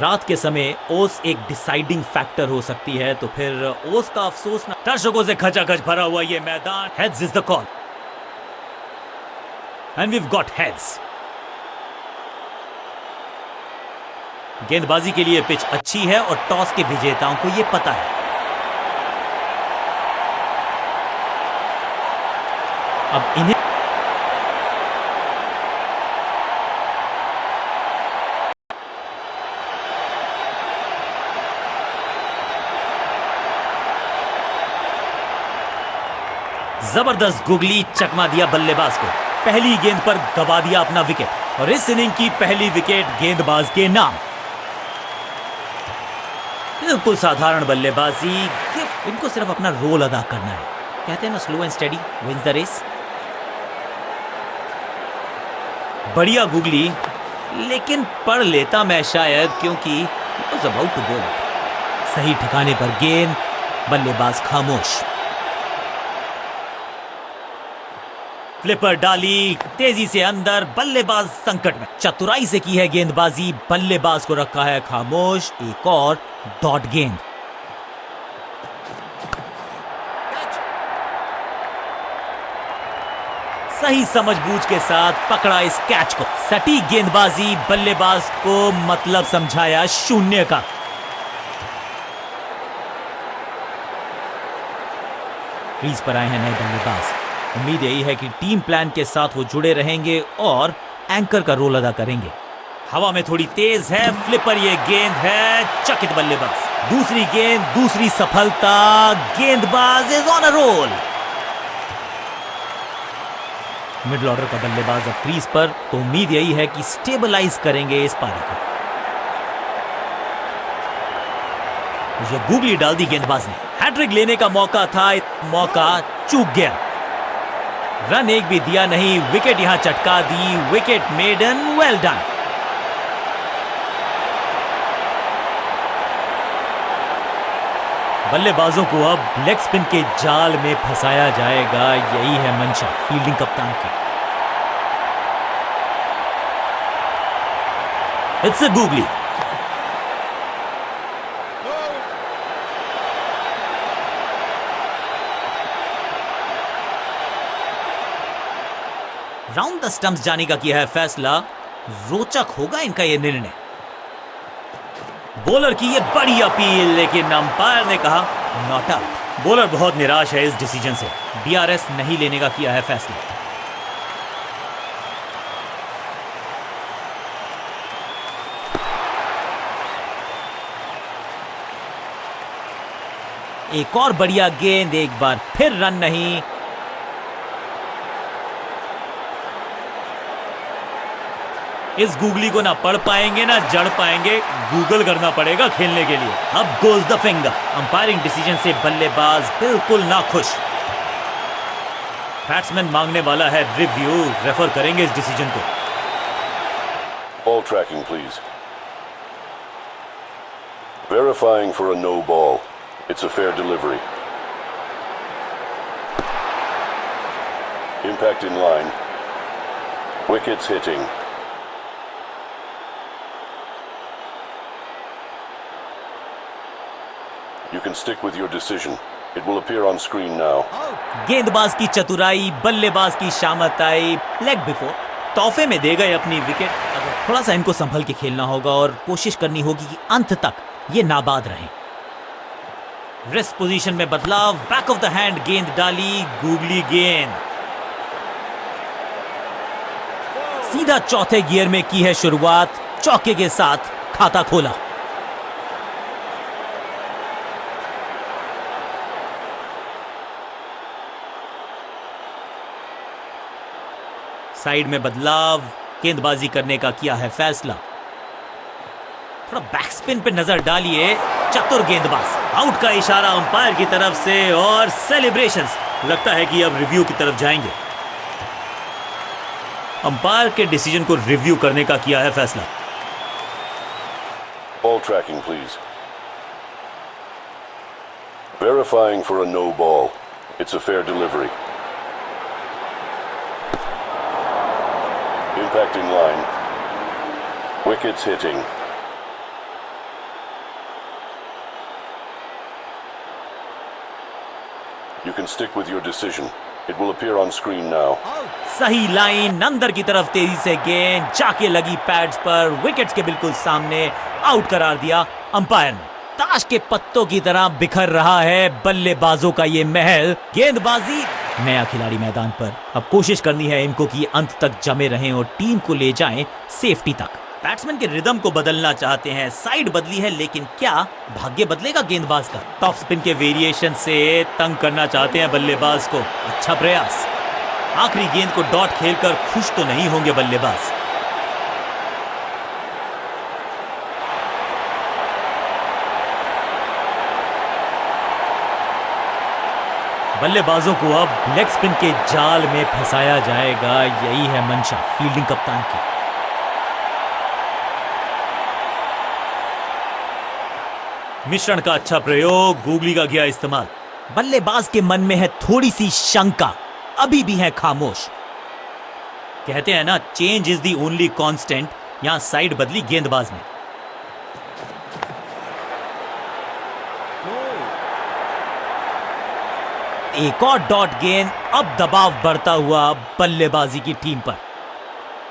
रात के समय ओस एक डिसाइडिंग फैक्टर हो सकती है, तो फिर ओस का अफसोस न। दर्शकों से खचाखच भरा हुआ ये मैदान। Heads is the call and we got heads. गेंदबाजी के लिए पिच अच्छी है और टॉस के विजेताओं को यह पता है। अब इन्हें जबरदस्त गुगली चकमा दिया बल्लेबाज को। पहली गेंद पर गवा दिया अपना विकेट और इस इनिंग की पहली विकेट गेंदबाज के नाम। बिल्कुल साधारण बल्लेबाजी, इनको सिर्फ अपना रोल अदा करना है। कहते हैं ना, slow and steady wins the race. बढ़िया गुगली, लेकिन पढ़ लेता मैं शायद, क्योंकि it was about to bowl it। सही ठिकाने पर गेंद, बल्लेबाज खामोश। फ्लिपर डाली तेजी से अंदर, बल्लेबाज संकट में। चतुराई से की है गेंदबाजी, बल्लेबाज को रखा है खामोश। एक और डॉट गेंद। सही समझबूझ के साथ पकड़ा इस कैच को। सटीक गेंदबाजी, बल्लेबाज को मतलब समझाया शून्य का। क्रीज पर आए हैं नए बल्लेबाज। उम्मीद यही है कि टीम प्लान के साथ वो जुड़े रहेंगे और एंकर का रोल अदा करेंगे। हवा में थोड़ी तेज है फ्लिपर, ये गेंद है चकित बल्लेबाज। दूसरी गेंद, दूसरी सफलता, गेंदबाज is on a roll. Middle order का बल्लेबाज अब क्रीज पर, तो उम्मीद यही है कि स्टेबलाइज करेंगे इस पारी को। ये गुगली डाल दी गेंदबाज ने। हैट्रिक लेने का मौका था, मौका चूक गया। रन एक भी दिया नहीं, विकेट यहां चटका दी। Wicket maiden, well done. बल्लेबाजों को अब लेग स्पिन के जाल में फंसाया जाएगा, यही है मंशा फील्डिंग कप्तान की। It's a googly. Round the stumps जाने का किया है फैसला। रोचक होगा इनका यह निर्णय। बॉलर की यह बड़ी अपील, लेकिन अंपायर ने कहा नॉट आउट। बॉलर बहुत निराश है इस डिसीजन से। डीआरएस नहीं लेने का किया है फैसला। एक और बढ़िया गेंद, एक बार फिर रन नहीं। इस गुगली को ना पढ़ पाएंगे ना जड़ पाएंगे, गूगल करना पड़ेगा खेलने के लिए। अब goes the finger. Umpiring decision से बल्लेबाज बिल्कुल ना खुश। बैट्समैन मांगने वाला है रिव्यू, रेफर करेंगे इस डिसीजन को। Ball tracking, please. Verifying for a no ball. It's a fair delivery. Impact in line. Wickets hitting. You can stick with your decision. It will appear on screen now. गेंदबाज की चतुराई, बल्लेबाज की शामताई। Leg before, तोहफे में दे गए अपनी wicket. थोड़ा सा इनको संभल के खेलना होगा और कोशिश करनी होगी कि अंत तक ये नाबाद रहें। रेस्ट पोजीशन में बदलाव, बैक ऑफ द हैंड गेंद डाली, गूगली गेंद। सीधा चौथे गियर में की है शुरुआत, चौके के साथ खाता खोला। साइड में बदलाव, गेंदबाजी करने का किया है फैसला। थोड़ा बैकस्पिन पे नजर डालिए, चतुर गेंदबाज। आउट का इशारा अंपायर की तरफ से और सेलिब्रेशंस। लगता है कि अब रिव्यू की तरफ जाएंगे। अंपायर के डिसीजन को रिव्यू करने का किया है फैसला। Ball tracking, please. Verifying for a no ball. It's a fair delivery. Impact in line. Wickets hitting. You can stick with your decision. It will appear on screen now. सही line, अंदर की तरफ तेजी से गेंद जाके लगी पैड्स पर, विकेट्स के बिल्कुल सामने, आउट करार दिया अंपायर ने। ताश के पत्तों की तरह बिखर रहा है बल्लेबाजों का ये महल। गेंदबाजी, नया खिलाड़ी मैदान पर, अब कोशिश करनी है इनको कि अंत तक जमे रहें और टीम को ले जाएं सेफ्टी तक। बैट्समैन के रिदम को बदलना चाहते हैं, साइड बदली है, लेकिन क्या भाग्य बदलेगा गेंदबाज का? टॉप स्पिन के वेरिएशन से तंग करना चाहते हैं बल्लेबाज को, अच्छा प्रयास। आखिरी गेंद को डॉट खेलकर खुश तो नहीं होंगे बल्लेबाज। बल्लेबाजों को अब लेग स्पिन के जाल में फंसाया जाएगा, यही है मंशा फील्डिंग कप्तान की। मिश्रण का अच्छा प्रयोग, गूगली का किया इस्तेमाल। बल्लेबाज के मन में है थोड़ी सी शंका, अभी भी है खामोश। कहते हैं ना, change is the only constant. यहां साइड बदली गेंदबाज ने। एक और डॉट गेंद, अब दबाव बढ़ता हुआ बल्लेबाजी की टीम पर।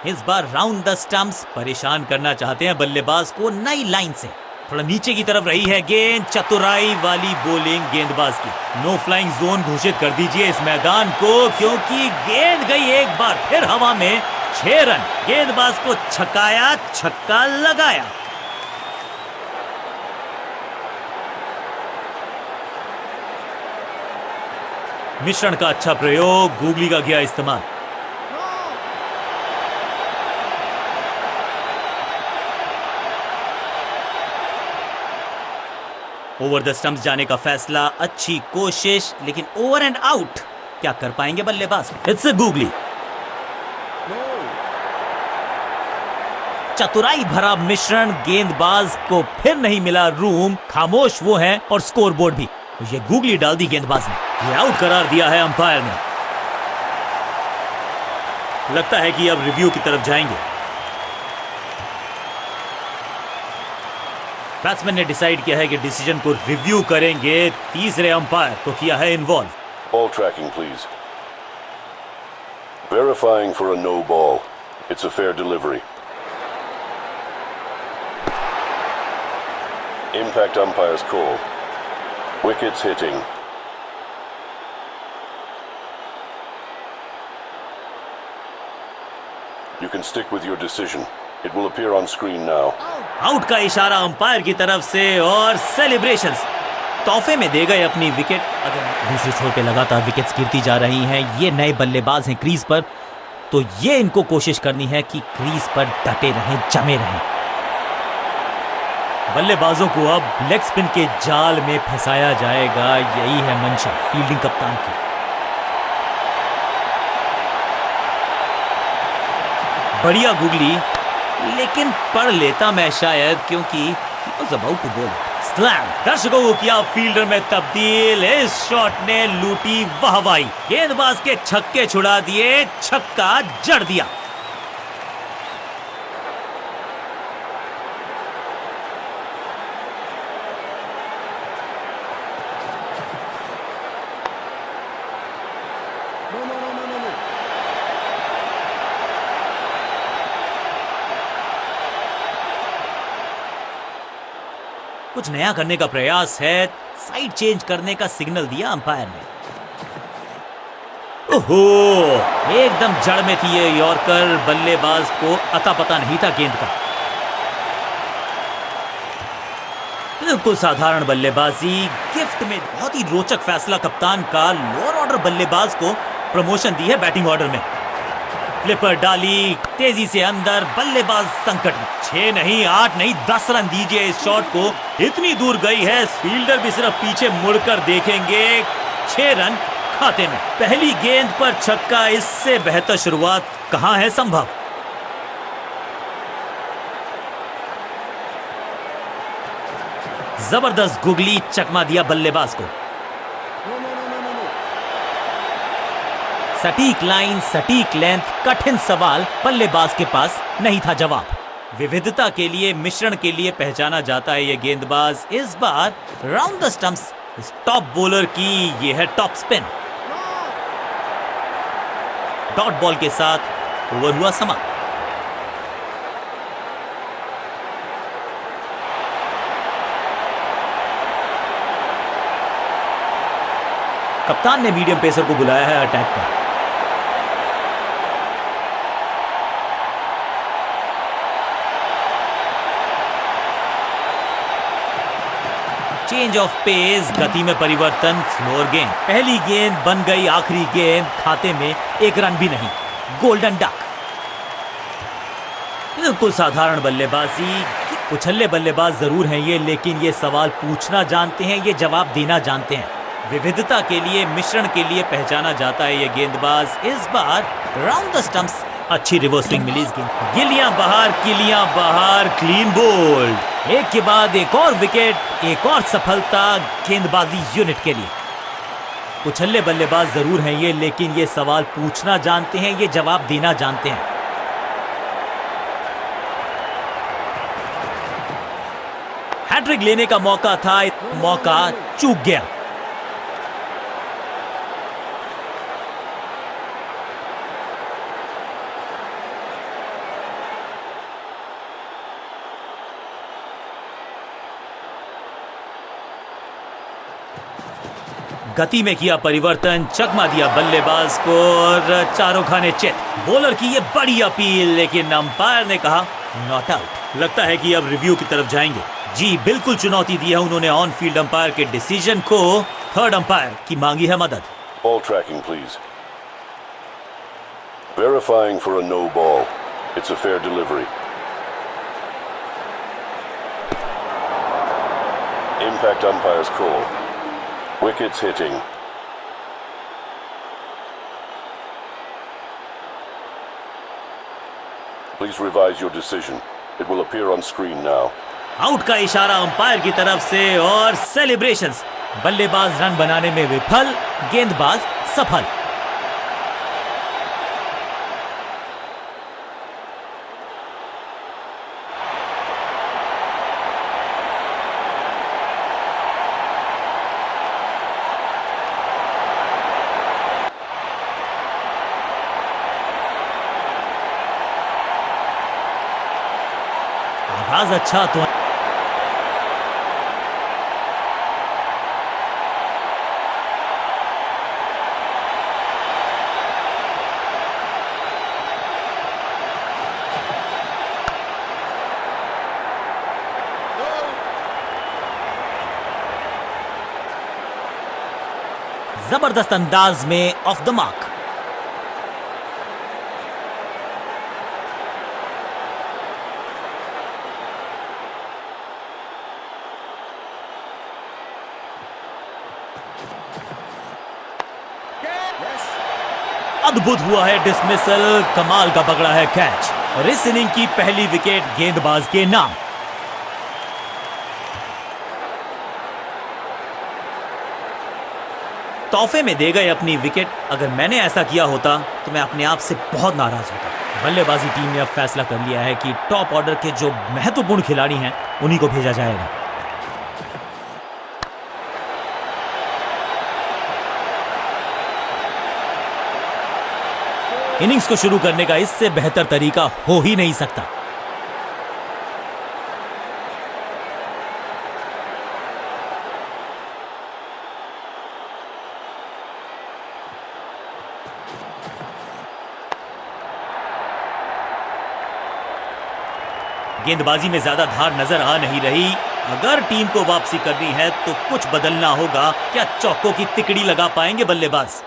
इस बार राउंड द स्टंप्स, परेशान करना चाहते हैं बल्लेबाज को नई लाइन से। थोड़ा नीचे की तरफ रही है गेंद, चतुराई वाली बॉलिंग गेंदबाज की। नो फ्लाइंग जोन घोषित कर दीजिए इस मैदान को, क्योंकि गेंद गई एक बार फिर हवा में। 6 रन, गेंदबाज को छकाया, छक्का लगाया। मिश्रण का अच्छा प्रयोग, गूगली का किया इस्तेमाल। ओवर द स्टंप्स जाने का फैसला, अच्छी कोशिश, लेकिन ओवर एंड आउट। क्या कर पाएंगे बल्लेबाज? It's googly. चतुराई भरा मिश्रण, गेंदबाज को फिर नहीं मिला रूम, खामोश वो है और स्कोरबोर्ड भी। ये गूगली डाल दी गेंदबाज ने, ये आउट करार दिया है अंपायर ने। लगता है कि अब रिव्यू की तरफ जाएंगे। बैट्समैन ने डिसाइड किया है कि डिसीजन को रिव्यू करेंगे। तीसरे अंपायर को किया है involve. Ball tracking, please. Verifying for a no ball. It's a fair delivery. Impact umpire's call. Wickets hitting. You can stick with your decision. It will appear on screen now. Out का इशारा umpire की तरफ से और celebrations. तोहफे में दे गए अपनी विकेट। अगर दूसरे छोर पे लगातार विकेट्स गिरती जा रही हैं, ये नए बल्लेबाज हैं क्रीज पर, तो ये इनको कोशिश करनी है कि क्रीज पर डटे रहें, जमे रहें। बल्लेबाजों को अब लेग स्पिन के जाल में फंसाया जाएगा, यही है मंशा फील्डिंग कप्तान की। बढ़िया गूगली, लेकिन पढ़ लेता मैं शायद, क्योंकि स्लैम। दर्शकों को किया फील्डर में तब्दील। इस शॉट ने लूटी वाहवाही, गेंदबाज के छक्के छुड़ा दिए, छक्का जड़ दिया। कुछ नया करने का प्रयास है, साइड चेंज करने का सिग्नल दिया अंपायर ने। ओहो, एकदम जड़ में थी ये यॉर्कर, बल्लेबाज को अता पता नहीं था गेंद का। बिल्कुल साधारण बल्लेबाजी, गिफ्ट में बहुत ही रोचक फैसला कप्तान का। लोअर ऑर्डर बल्लेबाज को प्रमोशन दी है बैटिंग ऑर्डर में। फ्लिपर डाली, तेजी से अंदर, बल्लेबाज संकट में। 6 नहीं, 8 नहीं, 10 रन दीजिए इस शॉट को। इतनी दूर गई है, फील्डर भी सिर्फ पीछे मुड़कर देखेंगे। 6 रन खाते में। पहली गेंद पर छक्का, इससे बेहतर शुरुआत कहां है संभव। जबरदस्त गुगली, चकमा दिया बल्लेबाज को। सटीक लाइन, सटीक लेंथ, कठिन सवाल, बल्लेबाज के पास नहीं था जवाब। विविधता के लिए, मिश्रण के लिए पहचाना जाता है ये गेंदबाज। इस बार राउंड द स्टंप्स इस टॉप बॉलर की ये है टॉप स्पिन। डॉट बॉल के साथ ओवर हुआ समाप्त। कप्तान ने मीडियम पेसर को बुलाया है अटैक पर। चेंज ऑफ पेस, गति में परिवर्तन, स्लोअर गेंद। पहली गेंद बन गई आखिरी गेंद, खाते में एक रन भी नहीं। Golden duck. बिल्कुल साधारण बल्लेबाजी। उछल्ले बल्लेबाज जरूर हैं ये, लेकिन ये सवाल पूछना जानते हैं, ये जवाब देना जानते हैं। विविधता के लिए, मिश्रण के लिए पहचाना जाता है ये गेंदबाज। इस बार राउंड द स्टंप्स अच्छी रिवर्स स्विंग मिली इस गेंद। गिलियां बाहर, किलियां बाहर, क्लीन बोल्ड। एक के बाद एक और विकेट, एक और सफलता गेंदबाजी यूनिट के लिए। उछल्ले बल्लेबाज जरूर हैं ये, लेकिन ये सवाल पूछना जानते हैं, ये जवाब देना जानते हैं। हैट्रिक लेने का मौका था, मौका चूक गया। गति में किया परिवर्तन, चकमा दिया बल्लेबाज को और चारों खाने चित। बॉलर की ये बड़ी अपील, लेकिन अंपायर ने कहा नॉट आउट। लगता है कि अब रिव्यू की तरफ जाएंगे। जी बिल्कुल चुनौती दी है उन्होंने ऑन फील्ड अंपायर के डिसीजन को। थर्ड अंपायर की मांगी है मदद। Ball tracking, please. Verifying for a no ball. It's a fair delivery. Impact umpire's call. Wickets hitting. Please revise your decision. It will appear on screen now. Out का इशारा umpire की तरफ से और सेलिब्रेशंस। बल्लेबाज रन बनाने में विफल, गेंदबाज सफल। आगाज अच्छा तो जबरदस्त अंदाज में ऑफ द मार्क। अद्भुत हुआ है डिसमिसल, कमाल का पकड़ा है कैच और इस इनिंग की पहली विकेट गेंदबाज के नाम। तोहफे में दे गए अपनी विकेट। अगर मैंने ऐसा किया होता तो मैं अपने आप से बहुत नाराज होता। बल्लेबाजी टीम ने अब फैसला कर लिया है कि टॉप ऑर्डर के जो महत्वपूर्ण खिलाड़ी हैं उन्हीं को भेजा जाएगा। इनिंग्स को शुरू करने का इससे बेहतर तरीका हो ही नहीं सकता। गेंदबाजी में ज्यादा धार नजर आ नहीं रही। अगर टीम को वापसी करनी है तो कुछ बदलना होगा। क्या चौकों की तिकड़ी लगा पाएंगे बल्लेबाज?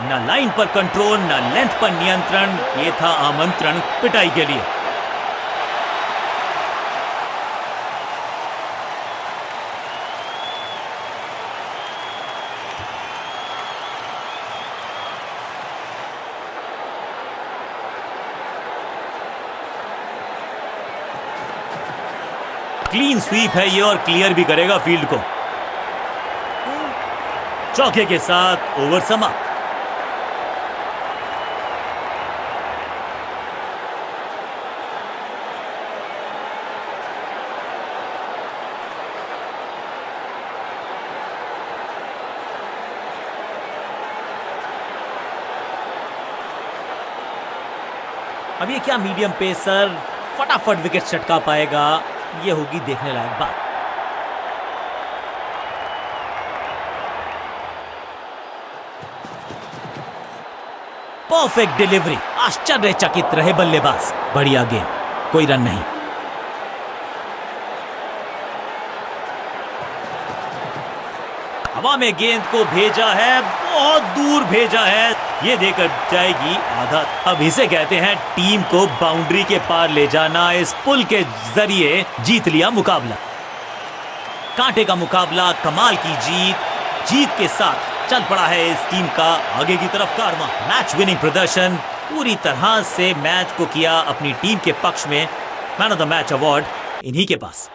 न लाइन पर कंट्रोल, न लेंथ पर नियंत्रण। ये था आमंत्रण पिटाई के लिए। क्लीन स्वीप है ये और क्लियर भी करेगा फील्ड को। चौके के साथ ओवर समाप्त। अब ये क्या मीडियम पेसर फटाफट विकेट चटका पाएगा, ये होगी देखने लायक बात। परफेक्ट डिलीवरी, आश्चर्यचकित रहे बल्लेबाज। बढ़िया गेम, कोई रन नहीं। हवा में गेंद को भेजा है, बहुत दूर भेजा है, ये देकर जाएगी आधा। अब इसे कहते हैं टीम को बाउंड्री के पार ले जाना। इस पुल के जरिए जीत लिया मुकाबला। कांटे का मुकाबला, कमाल की जीत के साथ चल पड़ा है इस टीम का आगे की तरफ कारवां। मैच विनिंग प्रदर्शन, पूरी तरह से मैच को किया अपनी टीम के पक्ष में। Man of the match award इन्हीं के पास।